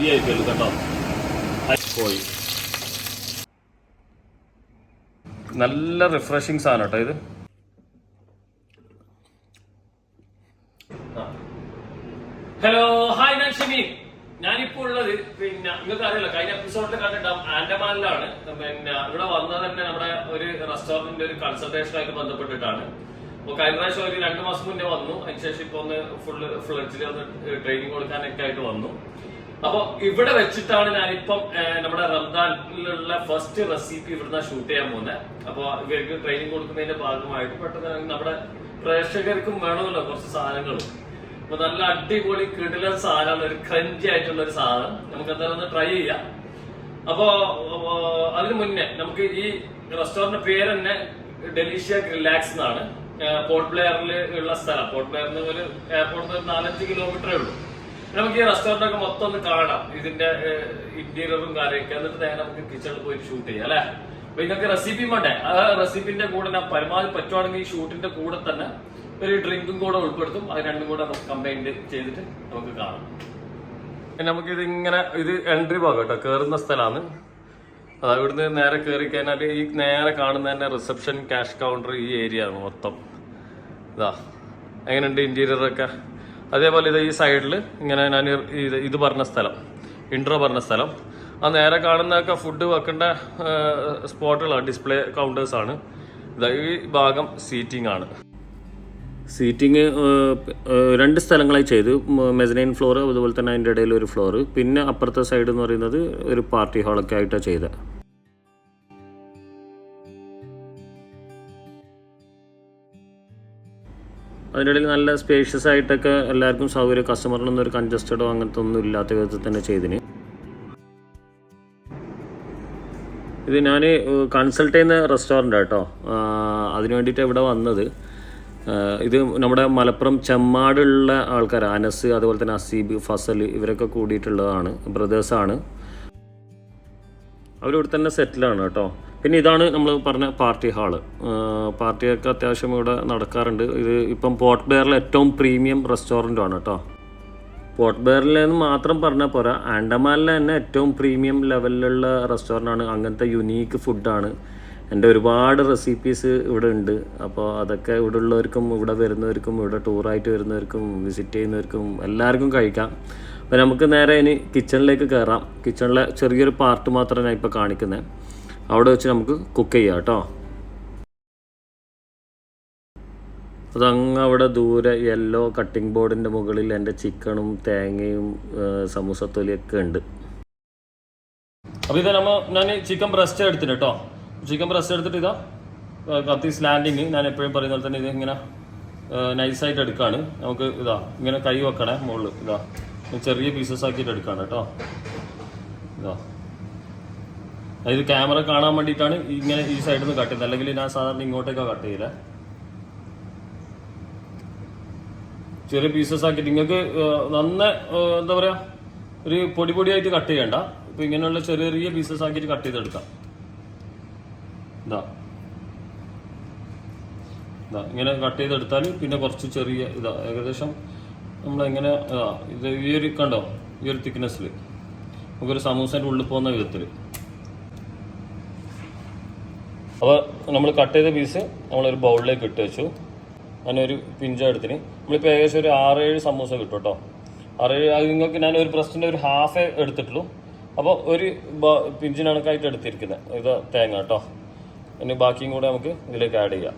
Heavy ആയിരിക്കും കേട്ടോ. പോയി നല്ല റിഫ്രഷിങ് സാധനം കേട്ടോ ഇത്. ഹലോ ഹായ്, ഞാൻ ഷമീം. ഞാനിപ്പോ ഉള്ളത് പിന്നെ നിങ്ങൾക്ക് അറിയില്ല, കഴിഞ്ഞ എപ്പിസോഡിൽ കണ്ടിട്ടുണ്ടാവും ആൻഡമാനിലാണ്. പിന്നെ ഇവിടെ വന്നത് തന്നെ നമ്മുടെ ഒരു റെസ്റ്റോറന്റിന്റെ ഒരു കൺസൾട്ടേഷനുമായിട്ട് ബന്ധപ്പെട്ടിട്ടാണ്. അപ്പോൾ കഴിഞ്ഞ പ്രാവശ്യം ഒരു 2 മാസം മുന്നേ വന്നു. അതിനുശേഷം ഇപ്പൊ ഒന്ന് ഫ്ലഡ്ജിൽ ഒന്ന് ട്രെയിനിങ് കൊടുക്കാനൊക്കെ ആയിട്ട് വന്നു. അപ്പൊ ഇവിടെ വെച്ചിട്ടാണ് ഞാനിപ്പം നമ്മുടെ റംദാനിലുള്ള ഫസ്റ്റ് റെസിപ്പി ഇവിടുന്ന് ഷൂട്ട് ചെയ്യാൻ പോകുന്നത്. അപ്പൊ ഇവർക്ക് ട്രെയിനിങ് കൊടുക്കുന്നതിന്റെ ഭാഗമായിട്ട് പെട്ടെന്ന് നമ്മുടെ പ്രേക്ഷകർക്കും വേണമല്ലോ കുറച്ച് സാധനങ്ങൾ. അപ്പൊ നല്ല അടിപൊളി കിടിലൻ സാധനമാണ്, ഒരു ക്രഞ്ചി ആയിട്ടുള്ള ഒരു സാധനം. നമുക്ക് എന്തായാലും ഒന്ന് ട്രൈ ചെയ്യാം. അപ്പൊ അതിനു മുന്നേ നമുക്ക് ഈ റെസ്റ്റോറന്റ് പേര് തന്നെ ഡെലീഷ്യ റിലാക്സ് എന്നാണ്. പോർട്ട് ബ്ലെയറിൽ ഉള്ള സ്ഥലം. പോർട്ട് ബ്ലെയറിന് ഒരു എയർപോർട്ടിൽ ഒരു 4-5 കിലോമീറ്ററേ ഉള്ളൂ. നമുക്ക് ഈ റെസ്റ്റോറന്റ് ഒക്കെ മൊത്തം ഒന്ന് കാണാം, ഇതിന്റെ ഇന്റീരിയറും കാര്യമൊക്കെ. എന്നിട്ട് നേരെ നമുക്ക് കിച്ചണിൽ പോയിട്ട് ഷൂട്ട് ചെയ്യാം അല്ലെ. അപ്പൊ ഇതൊക്കെ റെസിപ്പി വേണ്ടേ? ആ റെസിപ്പിന്റെ കൂടെ ഞാൻ പരമാവധി പറ്റുവാണെങ്കിൽ ഈ ഷൂട്ടിന്റെ കൂടെ തന്നെ ഒരു ഡ്രിങ്കും കൂടെ ഉൾപ്പെടുത്തും. അത് രണ്ടും കൂടെ നമുക്ക് കമ്പൈൻഡ് ചെയ്തിട്ട് നമുക്ക് കാണാം. നമുക്കിത് ഇങ്ങനെ, ഇത് എൻട്രി ഭാഗം കേട്ടോ, കയറുന്ന സ്ഥലമാണ്. അതായത് ഇവിടുന്ന് നേരെ കയറി കഴിഞ്ഞാൽ ഈ നേരെ കാണുന്ന തന്നെ റിസപ്ഷൻ, ക്യാഷ് കൗണ്ടർ, ഈ ഏരിയ ആണ് മൊത്തം. ഇതാ എങ്ങനെയുണ്ട് ഇന്റീരിയറൊക്കെ. അതേപോലെ ഇത് ഈ സൈഡിൽ ഇങ്ങനെ ഞാൻ ഇത് പറഞ്ഞ സ്ഥലം, ഇൻട്രോ പറഞ്ഞ സ്ഥലം. ആ നേരെ കാണുന്നതൊക്കെ ഫുഡ് വെക്കേണ്ട സ്പോട്ടുകളാണ്, ഡിസ്പ്ലേ കൗണ്ടേഴ്സാണ്. ഇതാ ഈ ഭാഗം സീറ്റിംഗ് ആണ്. സീറ്റിംഗ് 2 സ്ഥലങ്ങളായി ചെയ്തു. മെസനൈൻ ഫ്ലോർ, അതുപോലെ തന്നെ അതിൻ്റെ ഇടയിൽ ഒരു ഫ്ലോർ, പിന്നെ അപ്പുറത്തെ സൈഡ് എന്ന് പറയുന്നത് ഒരു പാർട്ടി ഹാളൊക്കെ ആയിട്ടാണ് ചെയ്തത്. അതിൻ്റെ ഇടയിൽ നല്ല സ്പേഷ്യസ് ആയിട്ടൊക്കെ എല്ലാവർക്കും സൗകര്യം, കസ്റ്റമറിനൊന്നും ഒരു കൺജസ്റ്റഡോ അങ്ങനത്തെ ഒന്നും ഇല്ലാത്ത വിധത്തിൽ തന്നെ ചെയ്തിന്. ഇത് ഞാൻ കൺസൾട്ട് ചെയ്യുന്ന റെസ്റ്റോറൻ്റ് കേട്ടോ. അതിന് വേണ്ടിയിട്ട് ഇവിടെ വന്നത്. ഇത് നമ്മുടെ മലപ്പുറം ചെമ്മാടുള്ള ആൾക്കാർ, അനസ്, അതുപോലെ തന്നെ അസീബ്, ഫസൽ, ഇവരൊക്കെ കൂടിയിട്ടുള്ളതാണ്, ബ്രദേഴ്സാണ്. അവരിവിടെ തന്നെ സെറ്റിലാണ് കേട്ടോ. പിന്നെ ഇതാണ് നമ്മൾ പറഞ്ഞ പാർട്ടി ഹാള്. പാർട്ടിയൊക്കെ അത്യാവശ്യം ഇവിടെ നടക്കാറുണ്ട്. ഇത് ഇപ്പം പോർട്ട് ബ്ലെയറിലെ ഏറ്റവും പ്രീമിയം റെസ്റ്റോറൻറ്റുമാണ് കേട്ടോ. പോർട്ട് ബ്ലെയറിൽ നിന്ന് മാത്രം പറഞ്ഞാൽ പോരാ, ആൻഡമാനിലെ തന്നെ ഏറ്റവും പ്രീമിയം ലെവലിലുള്ള റെസ്റ്റോറൻ്റാണ്. അങ്ങനത്തെ യുണീക്ക് ഫുഡാണ്. എൻ്റെ ഒരുപാട് റെസിപ്പീസ് ഇവിടെ ഉണ്ട്. അപ്പോൾ അതൊക്കെ ഇവിടെ ഉള്ളവർക്കും, ഇവിടെ വരുന്നവർക്കും, ഇവിടെ ടൂറായിട്ട് വരുന്നവർക്കും, വിസിറ്റ് ചെയ്യുന്നവർക്കും എല്ലാവർക്കും കഴിക്കാം. അപ്പോൾ നമുക്ക് നേരെ ഇനി കിച്ചണിലേക്ക് കയറാം. കിച്ചണിലെ ചെറിയൊരു പാർട്ട് മാത്രമേ ഞാൻ ഇപ്പോൾ കാണിക്കുന്നത്. അവിടെ വെച്ച് നമുക്ക് കുക്ക് ചെയ്യാം കേട്ടോ. അതങ്ങ് അവിടെ ദൂരെ യെല്ലോ കട്ടിംഗ് ബോർഡിൻ്റെ മുകളിൽ എൻ്റെ ചിക്കനും തേങ്ങയും സമൂസത്തൊലിയൊക്കെ ഉണ്ട്. അപ്പോൾ ഇത് ഞാൻ ചിക്കൻ ബ്രസ്റ്റ് എടുത്തിട്ട് കേട്ടോ. ചിക്കൻ ബ്രസ്റ്റ് എടുത്തിട്ട് ഇതാ കത്തി സ്ലാൻഡിങ്, ഞാൻ എപ്പോഴും പറയുന്ന പോലെ തന്നെ ഇത് ഇങ്ങനെ നൈസായിട്ട് എടുക്കുകയാണ്. നമുക്ക് ഇതാ ഇങ്ങനെ കൈ വെക്കണേ മുകളിൽ. ഇതാ ചെറിയ പീസസ് ആക്കിയിട്ട് എടുക്കുകയാണ് കേട്ടോ. ഇതാ ഇത് ക്യാമറ കാണാൻ വേണ്ടിയിട്ടാണ് ഇങ്ങനെ ഈ സൈഡിൽ നിന്ന് കട്ട് ചെയ്യുന്നത്, അല്ലെങ്കിൽ ഞാൻ സാധാരണ ഇങ്ങോട്ടേക്കാണ് കട്ട് ചെയ്യില്ല. ചെറിയ പീസസ് ആക്കിയിട്ട് നിങ്ങൾക്ക് എന്താ പറയുക, ഒരു പൊടിയായിട്ട് കട്ട് ചെയ്യണ്ട. ഇപ്പം ഇങ്ങനെയുള്ള ചെറിയ ചെറിയ പീസസ് ആക്കിയിട്ട് കട്ട് ചെയ്തെടുക്കാം. ഇതാ ഇങ്ങനെ കട്ട് ചെയ്തെടുത്താൽ പിന്നെ കുറച്ച് ചെറിയ ഇതാ ഏകദേശം നമ്മളെങ്ങനെ ഇത് ഈ ഒരു കണ്ടോ, ഈ ഒരു തിക്നെസ്സിൽ നമുക്കൊരു സമൂസേൻ്റെ ഉള്ളിൽ പോകുന്ന വിധത്തിൽ. അപ്പോൾ നമ്മൾ കട്ട് ചെയ്ത പീസ് നമ്മളൊരു ബൗളിലേക്ക് ഇട്ട് വെച്ചു. ഞാനൊരു പിഞ്ചെടുത്തിന് നമ്മളിപ്പോൾ ഏകദേശം ഒരു 6-7 സമൂസ കിട്ടും കേട്ടോ. 6-7 അത് നിങ്ങൾക്ക് ഞാൻ ഒരു ബ്രസ്റ്റിൻ്റെ ഒരു ഹാഫേ എടുത്തിട്ടുള്ളൂ. അപ്പോൾ ഒരു പിഞ്ചിന് കണക്കായിട്ട് എടുത്തിരിക്കുന്നത് ഇത് തേങ്ങ കേട്ടോ. ഇനി ബാക്കിയും കൂടെ നമുക്ക് ഇതിലേക്ക് ആഡ് ചെയ്യാം.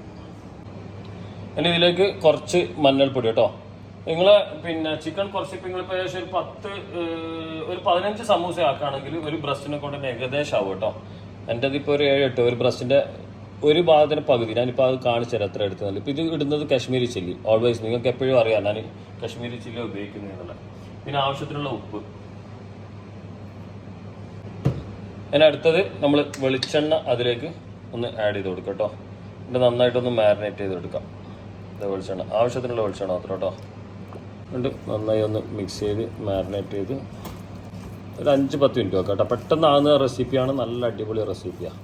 ഇനി ഇതിലേക്ക് കുറച്ച് മഞ്ഞൾപ്പൊടി കേട്ടോ. നിങ്ങൾ പിന്നെ ചിക്കൻ കുറച്ച് ഇപ്പം നിങ്ങളിപ്പോൾ ഏകദേശം ഒരു 15 സമൂസ ആക്കുകയാണെങ്കിൽ ഒരു ബ്രസ്റ്റിനെ കൊണ്ട് തന്നെ ഏകദേശം ആവും കേട്ടോ. എൻ്റെ ഇതിപ്പോൾ ഒരു 7-8, ഒരു ബ്രസ്റ്റിൻ്റെ ഒരു ഭാഗത്തിന് പകുതി. ഞാനിപ്പോൾ അത് കാണിച്ചു തരാം എത്ര എടുക്കുന്നത്. ഇപ്പോൾ ഇത് ഇടുന്നത് കാശ്മീരി ചില്ലി. ഓൾവേസ് നിങ്ങൾക്ക് എപ്പോഴും അറിയാം ഞാൻ കാശ്മീരി ചില്ലി ഉപയോഗിക്കുന്നതെന്നുള്ളത്. പിന്നെ ആവശ്യത്തിനുള്ള ഉപ്പ്. ഇനി അടുത്തത് നമ്മൾ വെളിച്ചെണ്ണ അതിലേക്ക് ഒന്ന് ആഡ് ചെയ്ത് കൊടുക്കാം കേട്ടോ. എന്നിട്ട് നന്നായിട്ടൊന്ന് മാരിനേറ്റ് ചെയ്ത് കൊടുക്കാം. ഇത് വെളിച്ചെണ്ണ, ആവശ്യത്തിനുള്ള വെളിച്ചെണ്ണ മാത്രം കേട്ടോ. എന്നിട്ട് നന്നായി ഒന്ന് മിക്സ് ചെയ്ത് മാരിനേറ്റ് ചെയ്ത് ഒരു 5-10 മിനിറ്റ് വെക്കാം കേട്ടോ. പെട്ടെന്ന് ആകുന്ന റെസിപ്പിയാണ്, നല്ല അടിപൊളി റെസിപ്പിയാണ്.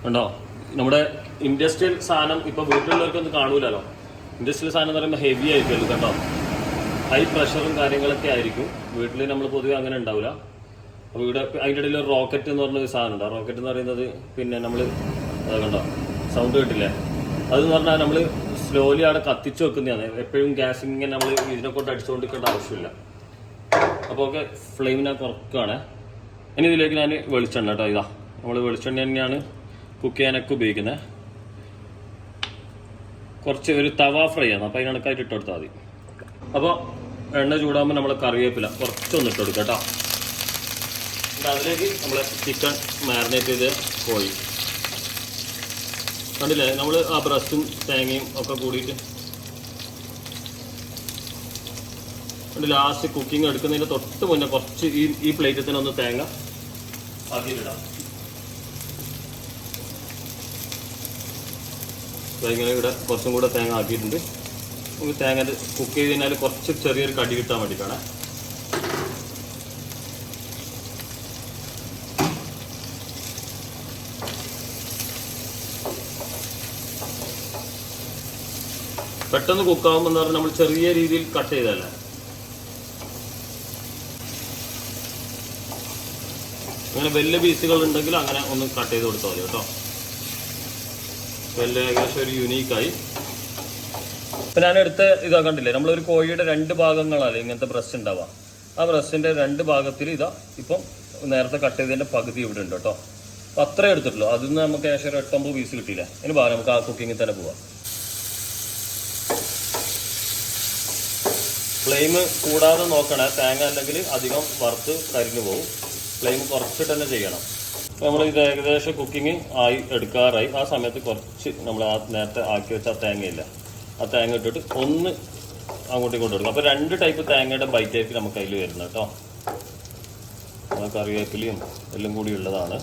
ഉണ്ടോ നമ്മുടെ ഇൻഡസ്ട്രിയൽ സാധനം ഇപ്പോൾ വീട്ടിലുള്ളവർക്കൊന്നും കാണൂലല്ലോ. ഇൻഡസ്ട്രിയൽ സാധനം എന്ന് പറയുമ്പോൾ ഹെവി ആയിരിക്കുമല്ലോ കേട്ടോ. ഹൈ പ്രഷറും കാര്യങ്ങളൊക്കെ ആയിരിക്കും. വീട്ടിൽ നമ്മൾ പൊതുവെ അങ്ങനെ ഉണ്ടാവില്ല. അപ്പോൾ ഇവിടെ അതിൻ്റെ ഇടയിൽ ഒരു റോക്കറ്റ് എന്ന് പറഞ്ഞൊരു സാധനം ഉണ്ട്. ആ റോക്കറ്റ് എന്ന് പറയുന്നത് പിന്നെ നമ്മൾ കണ്ടോ സൗണ്ട് കിട്ടില്ലേ, അതെന്ന് പറഞ്ഞാൽ നമ്മൾ സ്ലോലി അവിടെ കത്തിച്ച് വെക്കുന്നതാണ്. എപ്പോഴും ഗ്യാസ് ഇങ്ങനെ നമ്മൾ ഇതിനെ കൊണ്ട് അടിച്ചുകൊണ്ടിരിക്കേണ്ട ആവശ്യമില്ല. അപ്പോൾ ഒക്കെ ഫ്ലെയിമിനെ കുറക്കുകയാണ്. ഇനി ഇതിലേക്ക് ഞാൻ വെളിച്ചെണ്ണ കേട്ടോ, ഇതാ നമ്മൾ വെളിച്ചെണ്ണ തന്നെയാണ് കുക്ക് ചെയ്യാനൊക്കെ ഉപയോഗിക്കുന്നത്. കുറച്ച് ഒരു തവ ഫ്രൈ ആണ്, അപ്പോൾ അതിനണക്കായിട്ട് ഇട്ട് കൊടുത്താൽ മതി. അപ്പോൾ എണ്ണ ചൂടാകുമ്പോൾ നമ്മൾ കറിവേപ്പില കുറച്ചൊന്ന് ഇട്ട് കൊടുക്കാം കേട്ടോ. അതിലേക്ക് നമ്മൾ ചിക്കൻ മാരിനേറ്റ് ചെയ്ത് കോഴി കണ്ടില്ലേ, നമ്മൾ ആ ബ്രസ്റ്റും തേങ്ങയും ഒക്കെ കൂടിയിട്ട് ലാസ്റ്റ് കുക്കിംഗ് എടുക്കുന്നതിന് തൊട്ട് മുന്നേ കുറച്ച് ഈ പ്ലേറ്റിൽ തന്നെ ഒന്ന് തേങ്ങ ആക്കിയിട്ടിടാം. ഇങ്ങനെ ഇവിടെ കുറച്ചും കൂടെ തേങ്ങ ആക്കിയിട്ടുണ്ട്. നമുക്ക് തേങ്ങ കുക്ക് ചെയ്ത് കഴിഞ്ഞാൽ കുറച്ച് ചെറിയൊരു കടി കിട്ടാൻ വേണ്ടിയിട്ടാണ്. പെട്ടെന്ന് കുക്കാവുമ്പോൾ എന്ന് പറഞ്ഞാൽ നമ്മൾ ചെറിയ രീതിയിൽ കട്ട് ചെയ്തല്ലേ. അങ്ങനെ വലിയ പീസുകൾ ഉണ്ടെങ്കിൽ അങ്ങനെ ഒന്ന് കട്ട് ചെയ്ത് കൊടുത്താൽ മതി കേട്ടോ. വലിയ ഏകദേശം ഒരു യുണീക്കായി. ഇപ്പം ഞാനെടുത്ത് ഇതാ കണ്ടില്ലേ, നമ്മളൊരു കോഴിയുടെ 2 ഭാഗങ്ങളല്ലേ ഇങ്ങനത്തെ ബ്രസ്റ്റ് ഉണ്ടാവുക. ആ ബ്രസ്റ്റിൻ്റെ 2 ഭാഗത്തിൽ ഇതാ ഇപ്പം നേരത്തെ കട്ട് ചെയ്തതിൻ്റെ പകുതി ഇവിടെ ഉണ്ട് കേട്ടോ. അപ്പം അത്രേ എടുത്തിട്ടുള്ളൂ. അതിൽ നിന്ന് നമുക്ക് ഏകദേശം ഒരു 8-9 പീസ് കിട്ടിയില്ല. ഇനി ഭാഗം നമുക്ക് ആ കുക്കിങ്ങിൽ തന്നെ പോവാം. ഫ്ലെയിം കൂടാതെ നോക്കണേ, തേങ്ങ അല്ലെങ്കിൽ അധികം വറുത്ത് കരിഞ്ഞു പോകും. ഫ്ലെയിം കുറച്ചിട്ട് തന്നെ ചെയ്യണം. നമ്മൾ ഇത് ഏകദേശം കുക്കിങ് ആയി എടുക്കാറായി. ആ സമയത്ത് കുറച്ച് നമ്മൾ ആ നേരത്തെ ആക്കി വെച്ച ആ തേങ്ങയില്ല, ആ തേങ്ങ ഇട്ടിട്ട് ഒന്ന് അങ്ങോട്ടും ഇങ്ങോട്ടും കൊടുക്കും. അപ്പോൾ 2 ടൈപ്പ് തേങ്ങയുടെ ബൈറ്റായിട്ട് നമുക്ക് അതിൽ വരുന്നത് കേട്ടോ. കറിവേപ്പിലയും എല്ലാം കൂടി ഉള്ളതാണ്.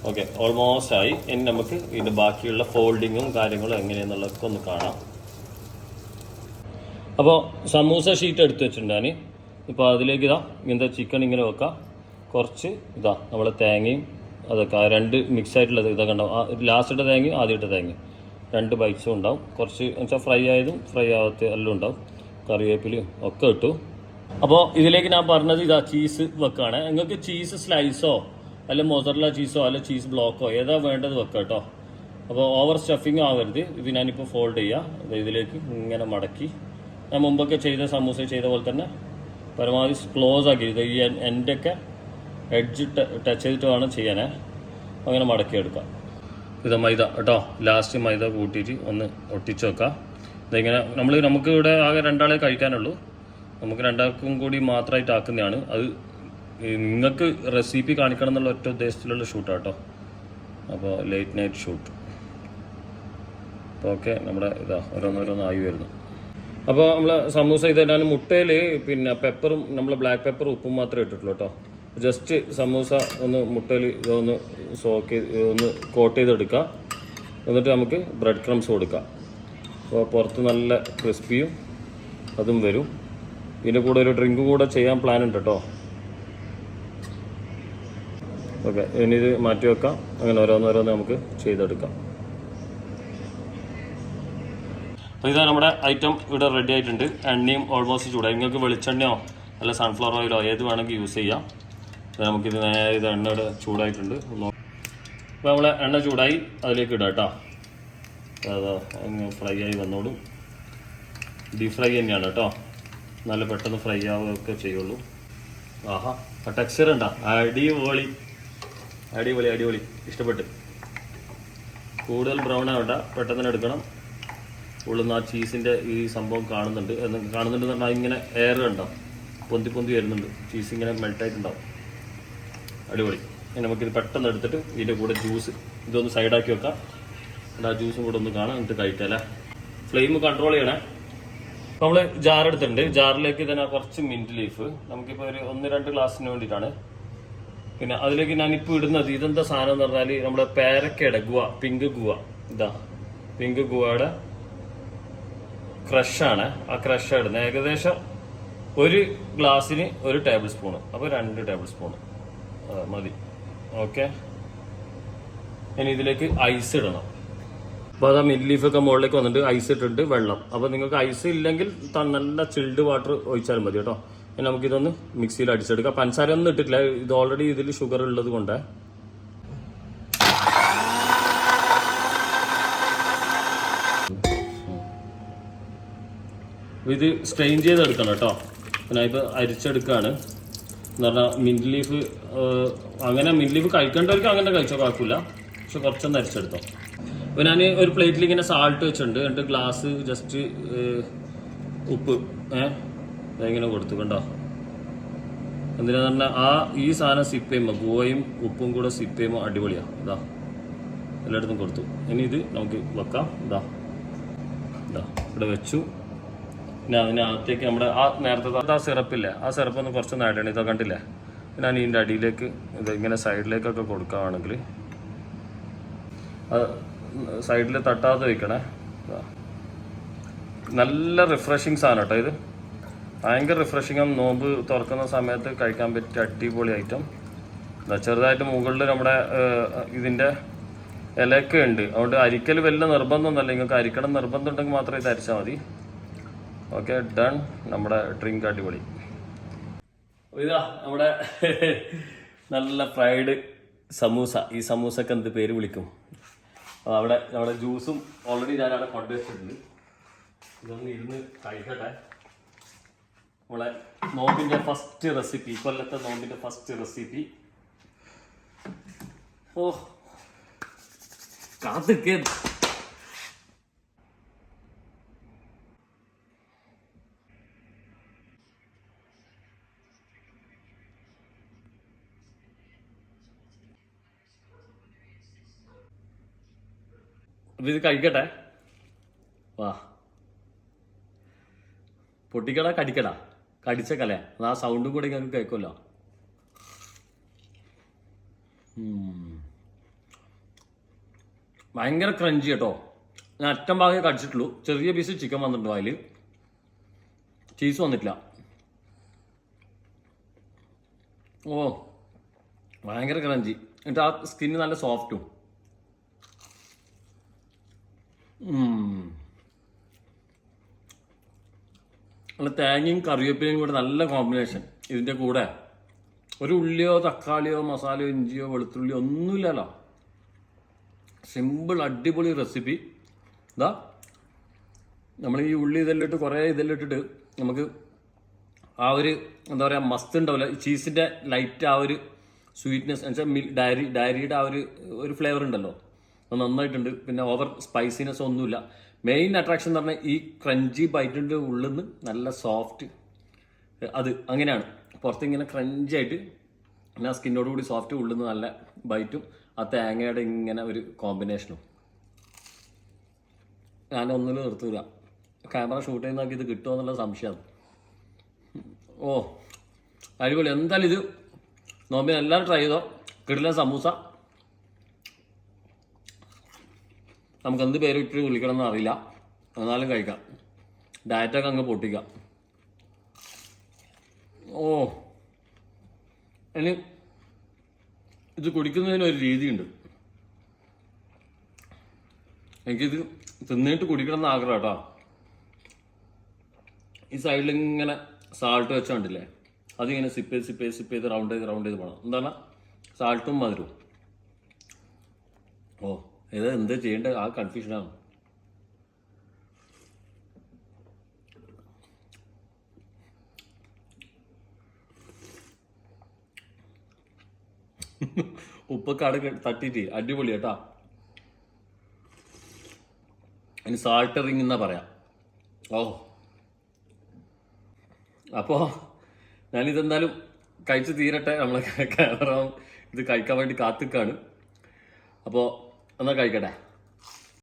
ഓക്കെ, ഓൾമോസ്റ്റ് ആയി. ഇനി നമുക്ക് ഇതിൻ്റെ ബാക്കിയുള്ള ഫോൾഡിങ്ങും കാര്യങ്ങളും എങ്ങനെയാണെന്നുള്ളതൊക്കെ ഒന്ന് കാണാം. അപ്പോൾ സമൂസ ഷീറ്റ് എടുത്ത് വെച്ചിട്ടുണ്ട് ഞാൻ. ഇപ്പോൾ അതിലേക്ക് ഇതാ ഇങ്ങനത്തെ ചിക്കൻ ഇങ്ങനെ വെക്കാം. കുറച്ച് ഇതാ നമ്മളെ തേങ്ങയും അതൊക്കെ 2 മിക്സ് ആയിട്ടുള്ളത് ഇതൊക്കെ ഉണ്ടാവും. ലാസ്റ്റിട്ട തേങ്ങയും ആദ്യമായിട്ട് തേങ്ങയും 2 ബൈറ്റ്സും ഉണ്ടാവും. കുറച്ച് എന്നുവെച്ചാൽ ഫ്രൈ ആയതും ഫ്രൈ ആവാത്ത എല്ലാം ഉണ്ടാവും. കറിവേപ്പിലയും ഒക്കെ ഇട്ടു. അപ്പോൾ ഇതിലേക്ക് ഞാൻ പറഞ്ഞത് ഇതാ ചീസ് വെക്കുകയാണ്. നിങ്ങൾക്ക് ചീസ് സ്ലൈസോ അല്ല മൊസറല്ല ചീസോ അല്ല ചീസ് ബ്ലോക്കോ ഏതാ വേണ്ടത് വെക്കാം കേട്ടോ. അപ്പോൾ ഓവർ സ്റ്റഫിങ് ആവരുത്. ഇത് ഞാനിപ്പോൾ ഫോൾഡ് ചെയ്യുക. ഇതിലേക്ക് ഇങ്ങനെ മടക്കി ഞാൻ മുമ്പൊക്കെ ചെയ്ത സമൂസ ചെയ്ത പോലെ തന്നെ പരമാവധി ക്ലോസ് ആക്കി ഇത് ഈ എൻ്റെയൊക്കെ എഡ്ജ് ടച്ച് ചെയ്തിട്ട് വേണം ചെയ്യാനേ. അങ്ങനെ മടക്കിയെടുക്കാം. ഇത് മൈദ കേട്ടോ, ലാസ്റ്റ് മൈദ കൂട്ടിയിട്ട് ഒന്ന് ഒട്ടിച്ച് വെക്കാം. ഇതിങ്ങനെ നമുക്ക് ഇവിടെ ആകെ 2 ആളെ കഴിക്കാനുള്ളൂ. നമുക്ക് 2 ആൾക്കും കൂടി മാത്രമായിട്ട് ആക്കുന്നതാണ്. അത് നിങ്ങൾക്ക് റെസിപ്പി കാണിക്കണം എന്നുള്ള ഒറ്റ ഉദ്ദേശത്തിലുള്ള ഷൂട്ടാണ് കേട്ടോ. അപ്പോൾ ലേറ്റ് നൈറ്റ് ഷൂട്ട്. അപ്പോൾ ഓക്കെ, നമ്മുടെ ഇതാ ഓരോന്നോരോന്നായി വരുന്നു. അപ്പോൾ നമ്മൾ സമൂസ ഇതെല്ലാം മുട്ടയിൽ പിന്നെ പെപ്പറും നമ്മൾ ബ്ലാക്ക് പെപ്പറും ഉപ്പും മാത്രമേ ഇട്ടിട്ടുള്ളൂ കേട്ടോ. ജസ്റ്റ് സമൂസ ഒന്ന് മുട്ടയിൽ ഇതൊന്ന് ഒന്ന് കോട്ട് ചെയ്തെടുക്കുക. എന്നിട്ട് നമുക്ക് ബ്രെഡ് ക്രംസ് കൊടുക്കാം. അപ്പോൾ പുറത്ത് നല്ല ക്രിസ്പിയും അതും വരും. ഇതിൻ്റെ കൂടെ ഒരു ഡ്രിങ്ക് കൂടെ ചെയ്യാൻ പ്ലാൻ ഉണ്ട് കേട്ടോ. ഓക്കെ, ഇനി ഇത് മാറ്റി വെക്കാം. അങ്ങനെ ഓരോന്നോരോന്ന് നമുക്ക് ചെയ്തെടുക്കാം. അപ്പോൾ ഇതാ നമ്മുടെ ഐറ്റം ഇവിടെ റെഡി ആയിട്ടുണ്ട്. എണ്ണയും ഓൾമോസ്റ്റ് ചൂടായി. നിങ്ങൾക്ക് വെളിച്ചെണ്ണയോ അല്ല സൺഫ്ലവർ ഓയിലോ ഏത് വേണമെങ്കിൽ യൂസ് ചെയ്യാം. നമുക്കിത് നേരെ ഇത് എണ്ണ ഇവിടെ ചൂടായിട്ടുണ്ട്. അപ്പോൾ നമ്മളെ എണ്ണ ചൂടായി, അതിലേക്ക് ഇടാം കേട്ടോ. അതാ അങ്ങ് ഫ്രൈ ആയി വന്നോളും. ഡീപ് ഫ്രൈ തന്നെയാണ് കേട്ടോ. നല്ല പെട്ടെന്ന് ഫ്രൈ ആവുകയൊക്കെ ചെയ്യുള്ളൂ. ആഹാ, ആ ടെക്സ്ചർ ഉണ്ടോ? അടിപൊളി അടിപൊളി അടിപൊളി, ഇഷ്ടപ്പെട്ട്. കൂടുതൽ ബ്രൗൺ ആവണ്ട, പെട്ടെന്ന് തന്നെ എടുക്കണം. ഉള്ളുന്ന ആ ചീസിൻ്റെ ഈ സംഭവം കാണുന്നുണ്ടെന്ന് പറഞ്ഞാൽ ഇങ്ങനെ എയർ ഉണ്ടാവും, പൊന്തി വരുന്നുണ്ട്. ചീസ് ഇങ്ങനെ മെൽട്ടായിട്ടുണ്ടാവും. അടിപൊളി. ഇനി നമുക്കിത് പെട്ടെന്ന് എടുത്തിട്ട് ഇതിൻ്റെ കൂടെ ജ്യൂസ് ഇതൊന്ന് സൈഡാക്കി വെക്കാം. ആ ജ്യൂസും കൂടെ ഒന്ന് കാണാം, എന്നിട്ട് കഴിക്കാം അല്ലേ. ഫ്ലെയിം കൺട്രോൾ ചെയ്യണേ. നമ്മൾ ജാർ എടുത്തിട്ടുണ്ട്. ജാറിലേക്ക് തന്നെ കുറച്ച് മിൻറ്റ് ലീഫ്, നമുക്കിപ്പോൾ ഒരു 1-2 ഗ്ലാസ്സിന് വേണ്ടിയിട്ടാണ്. പിന്നെ അതിലേക്ക് ഞാനിപ്പോൾ ഇടുന്നത് ഇതെന്താ സാധനം എന്ന് പറഞ്ഞാൽ നമ്മുടെ പേരക്കയുടെ പിങ്ക് ഗുവ. ഇതാ പിങ്ക് ഗുവയുടെ ക്രഷാണ്. ആ ക്രഷ് ഇടുന്നത് ഏകദേശം 1 ഗ്ലാസ്സിന് 1 ടേബിൾ സ്പൂണ്. അപ്പോൾ 2 ടേബിൾ സ്പൂണ് മതി. ഓക്കെ, ഇനി ഇതിലേക്ക് ഐസ് ഇടണം. അപ്പോൾ അത് മിന്റ് ലീഫൊക്കെ മുകളിലേക്ക് വന്നിട്ട് ഐസ് ഇട്ടിട്ട് വെള്ളം. അപ്പോൾ നിങ്ങൾക്ക് ഐസ് ഇല്ലെങ്കിൽ നല്ല ചിൽഡ് വാട്ടർ ഒഴിച്ചാലും മതി കേട്ടോ. ഇനി നമുക്കിതൊന്ന് മിക്സിയിൽ അടിച്ചെടുക്കാം. പഞ്ചസാര ഒന്നും ഇട്ടിട്ടില്ല, ഇത് ഓൾറെഡി ഇതിൽ ഷുഗർ ഉള്ളത് കൊണ്ട്. ഇത് സ്ട്രെയിൻ ചെയ്തെടുക്കണം കേട്ടോ. പിന്നെ ഇപ്പോൾ അരിച്ചെടുക്കുകയാണ് എന്ന് പറഞ്ഞാൽ മിന്റ് ലീഫ്. അങ്ങനെ മിന്റ് ലീഫ് കഴിക്കേണ്ടവർക്ക് അങ്ങനെ കഴിച്ചോ, കുഴപ്പമില്ല. പക്ഷെ കുറച്ചൊന്ന് അരിച്ചെടുത്തോ. അപ്പോൾ ഞാൻ ഒരു പ്ലേറ്റിൽ ഇങ്ങനെ സാൾട്ട് വെച്ചിട്ടുണ്ട്. എന്നിട്ട് ഗ്ലാസ് ജസ്റ്റ് ഉപ്പ് ഇങ്ങനെ കൊടുത്തു കണ്ടോ. എന്തിനാന്ന് പറഞ്ഞാൽ ഈ സാധനം സിപ്പ് ചെയ്യുമ്പോൾ ഗോയും ഉപ്പും കൂടെ സിപ്പ് ചെയ്യുമ്പോൾ അടിപൊളിയാണ്. ഇതാ എല്ലായിടത്തും കൊടുത്തു. ഇനി ഇത് നമുക്ക് വെക്കാം. ഇതാ ഇവിടെ വെച്ചു. പിന്നെ അതിനകത്തേക്ക് നമ്മുടെ നേരത്തെ ആ സിറപ്പില്ലേ, ആ സിറപ്പൊന്ന് കുറച്ചൊന്ന് ആഡ് ചെയ്യണം. ഇതൊക്കെ കണ്ടില്ലേ. ഞാൻ ഇതിൻ്റെ അടിയിലേക്ക് ഇത് ഇങ്ങനെ സൈഡിലേക്കൊക്കെ കൊടുക്കുകയാണെങ്കിൽ അത് സൈഡിൽ തട്ടാതെ വയ്ക്കണേ. നല്ല റിഫ്രഷിങ് സാധനം കേട്ടോ ഇത്. ഭയങ്കര റിഫ്രഷിങ് ആണ്. നോമ്പ് തുറക്കുന്ന സമയത്ത് കഴിക്കാൻ പറ്റിയ അടിപൊളി ഐറ്റം. ചെറുതായിട്ട് മുകളിൽ നമ്മുടെ ഇതിൻ്റെ ഇലയൊക്കെ ഉണ്ട്. അതുകൊണ്ട് അരിക്കൽ വലിയ നിർബന്ധമൊന്നുമല്ല. നിങ്ങൾക്ക് അരിക്കണം നിർബന്ധം ഉണ്ടെങ്കിൽ മാത്രമേ ഇത് അരിച്ചാൽ മതി. Okay, done. നമ്മുടെ ഡ്രിങ്ക് അടിപൊളി. ഇതാ നമ്മുടെ നല്ല ഫ്രൈഡ് സമൂസ. ഈ സമൂസക്ക് എന്ത് പേര് വിളിക്കും? അവിടെ നമ്മുടെ ജ്യൂസും ഓൾറെഡി ഞാനവിടെ കൊണ്ടുവച്ചിട്ടുണ്ട്. ഇതൊന്ന് ഇരുന്ന് കഴിക്കട്ടെ. നമ്മളെ നോമ്പിൻ്റെ ഫസ്റ്റ് റെസിപ്പി, കൊല്ലത്തെ നോമ്പിൻ്റെ ഫസ്റ്റ് റെസിപ്പി. ഓ കാത്തിക്കേ. അപ്പം ഇത് കഴിക്കട്ടെ. വാ, പൊട്ടിക്കട കടിക്കട, കടിച്ച കല. ആ സൗണ്ടും കൂടെ ഞങ്ങൾക്ക് കേൾക്കുമല്ലോ. ഭയങ്കര ക്രഞ്ചി കേട്ടോ. ഞാൻ അറ്റം ഭാഗമേ കടിച്ചിട്ടുള്ളൂ. ചെറിയ പീസ് ചിക്കൻ വന്നിട്ടുണ്ടോ, അതിൽ ചീസ് വന്നിട്ടില്ല. ഓ ഭയങ്കര ക്രഞ്ചി. എന്നിട്ട് ആ സ്കിന്ന് നല്ല സോഫ്റ്റും. നല്ല തേങ്ങയും കറിവേപ്പിലയും കൂടെ നല്ല കോമ്പിനേഷൻ. ഇതിൻ്റെ കൂടെ ഒരു ഉള്ളിയോ തക്കാളിയോ മസാലയോ ഇഞ്ചിയോ വെളുത്തുള്ളിയോ ഒന്നുമില്ലല്ലോ. സിമ്പിൾ അടിപൊളി റെസിപ്പി. ഇതാ നമ്മൾ ഈ ഉള്ളി ഇതെല്ലാം കുറേ ഇട്ടിട്ട് നമുക്ക് ആ ഒരു എന്താ പറയുക മസ്ത് ഉണ്ടാവില്ല. ചീസിൻ്റെ ലൈറ്റ് ആ ഒരു സ്വീറ്റ്നെസ് എന്നുവെച്ചാൽ ഡയറിയുടെ ആ ഒരു ഫ്ലേവർ ഉണ്ടല്ലോ, അത് നന്നായിട്ടുണ്ട്. പിന്നെ ഓവർ സ്പൈസിനെസ് ഒന്നുമില്ല. മെയിൻ അട്രാക്ഷൻ എന്ന് പറഞ്ഞാൽ ഈ ക്രഞ്ചി ബൈറ്റിൻ്റെ ഉള്ളിൽ നിന്ന് നല്ല സോഫ്റ്റ്. അത് അങ്ങനെയാണ് പുറത്തിങ്ങനെ ക്രഞ്ചായിട്ട് പിന്നെ ആ സ്കിന്നോട് കൂടി സോഫ്റ്റ്, ഉള്ളിൽ നിന്ന് നല്ല ബൈറ്റും ആ തേങ്ങയുടെ ഇങ്ങനെ ഒരു കോമ്പിനേഷനും. ഞാനൊന്നിലും നിർത്തൂല. ക്യാമറ ഷൂട്ട് ചെയ്യുന്നതൊക്കെ ഇത് കിട്ടുമോ എന്നുള്ള സംശയമാണ്. ഓ അടിപൊളി. എന്തായാലും ഇത് നോമ്പിന് എല്ലാവരും ട്രൈ ചെയ്തോ. കിടിലൻ സമൂസ. നമുക്ക് എന്ത് പേര് ഇട്ട് വിളിക്കണമെന്ന് അറിയില്ല, എന്നാലും കഴിക്കാം. ഡയറ്റൊക്കെ അങ്ങ് പൊട്ടിക്കാം. ഓ ഇനി ഇത് കുടിക്കുന്നതിനൊരു രീതിയുണ്ട്. എനിക്കിത് തിന്നിട്ട് കുടിക്കണം എന്ന് ആഗ്രഹം കേട്ടോ. ഈ സൈഡിൽ ഇങ്ങനെ സാൾട്ട് വെച്ചോണ്ടില്ലേ, അതിങ്ങനെ സിപ്പ് ചെയ്ത് റൗണ്ട് ചെയ്ത് പോകണം. എന്താണ് സാൾട്ടും മധുരവും. ഓ ഇത് എന്താ ചെയ്യേണ്ടത് ആ കൺഫ്യൂഷനാണ്. ഉപ്പൊക്കെ അവിടെ തട്ടിയിട്ട് അടിപൊളി കേട്ടാ. അതിന് സാൾട്ട് റിങ് എന്നാ പറയാം. ഓ അപ്പോൾ ഞാനിതെന്തായാലും കഴിച്ച് തീരട്ടെ. നമ്മളെ ക്യാമറ ഇത് കഴിക്കാൻ വേണ്ടി കാത്തിക്കാണ്. അപ്പോൾ എന്നാൽ കഴിക്കട്ടെ.